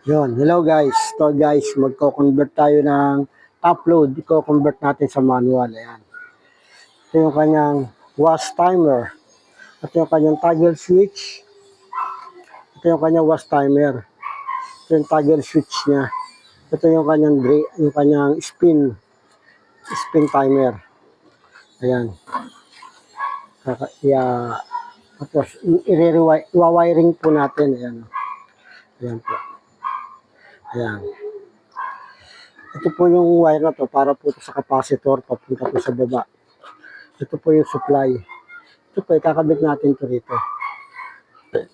Yun, hello guys. So guys, magko-convert tayo ng top load. I-convert natin sa manual. Ayan. Ito yung kanyang wash timer. Ito yung kanyang toggle switch. Ito yung kanyang wash timer. Ito yung toggle switch niya. Ito yung kanyang spin timer. Ayan. Tapos, i-wiring po natin. Ayan. Ayan po. Ayan. Ito po yung wire na to para po sa capacitor papunta po sa baba. Ito po yung supply. Ito po, ikakabit natin to rito.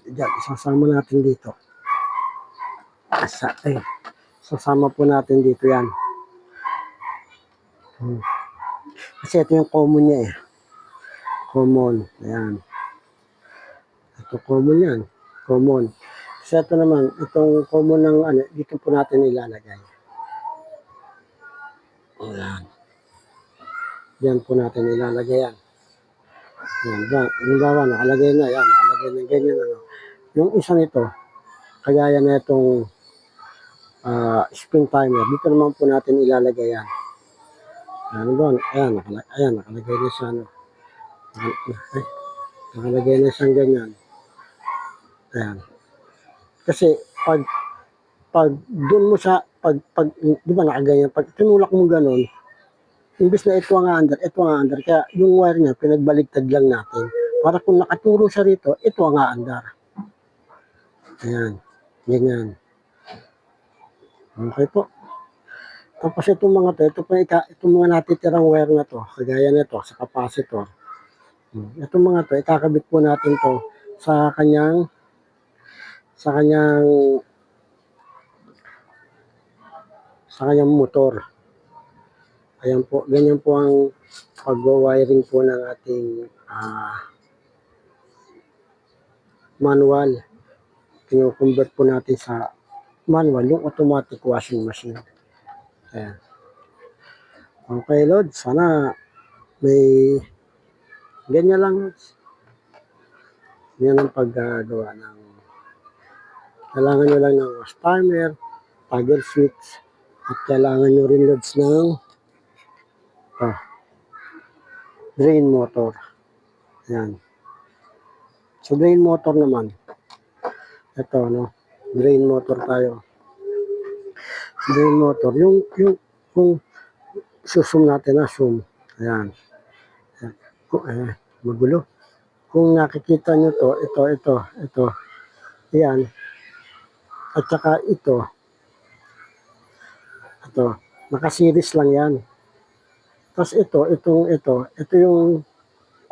Diyan, isasama natin dito. Sasama po natin dito yan. Kasi ito yung common niya eh. Common. Ayan. Ito common yan. Common. Kasi ito naman, itong common ng dito po natin ilalagay. Ayan. Diyan po natin ilalagay yan. Ayan. Halimbawa, nakalagay na yan. Nakalagay na ganyan. Yung isa nito, kagaya na itong spin timer. Dito naman po natin ilalagay yan. Ayan, nakalagay na siya. Nakalagay na siyang ganyan. Ayan. Kasi, pag doon mo siya, di ba nakaganyan, pag tinulak mo ganun, imbis na ito ang aandar, kaya yung wire niya, pinagbaligtad lang natin. Para kung nakaturo siya rito, ito ang aandar. Ayan. Ganyan. Okay po. Tapos itong mga to, itong mga natitirang wire na to, kagaya nito sa capacitor. Itong mga to, ikakabit po natin to sa kanyang motor. Ayan po, ganyan po ang pag-wiring po ng ating manual. Kino-convert po natin sa manual, yung automatic washing machine. Ayan. Okay, Lord. Sana may ganyan lang. Yan ang paggagawa ng kailangan nyo lang ng wash timer, toggle switch, at kailangan nyo rin loads ng drain motor. Ayan. So, drain motor naman. Ito, drain motor tayo. Drain motor. Kung susum natin na zoom. Ayan. Magulo. Kung nakikita nyo to, ito. Ayan. At saka ito. Naka-series lang yan. Tapos ito yung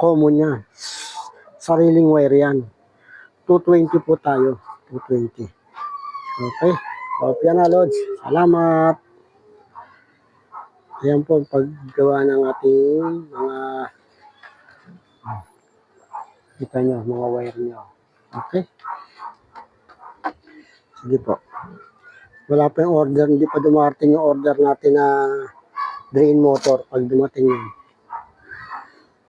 common niya. Sariling wire yan. 220 po tayo. 220. Okay. Kopya na, Lods. Salamat. Ayan po ang paggawa ng ating kita nyo, mga wire nyo. Okay. Sige po. Wala pa yung order. Hindi pa dumarating yung order natin na drain motor. Pag dumating yun,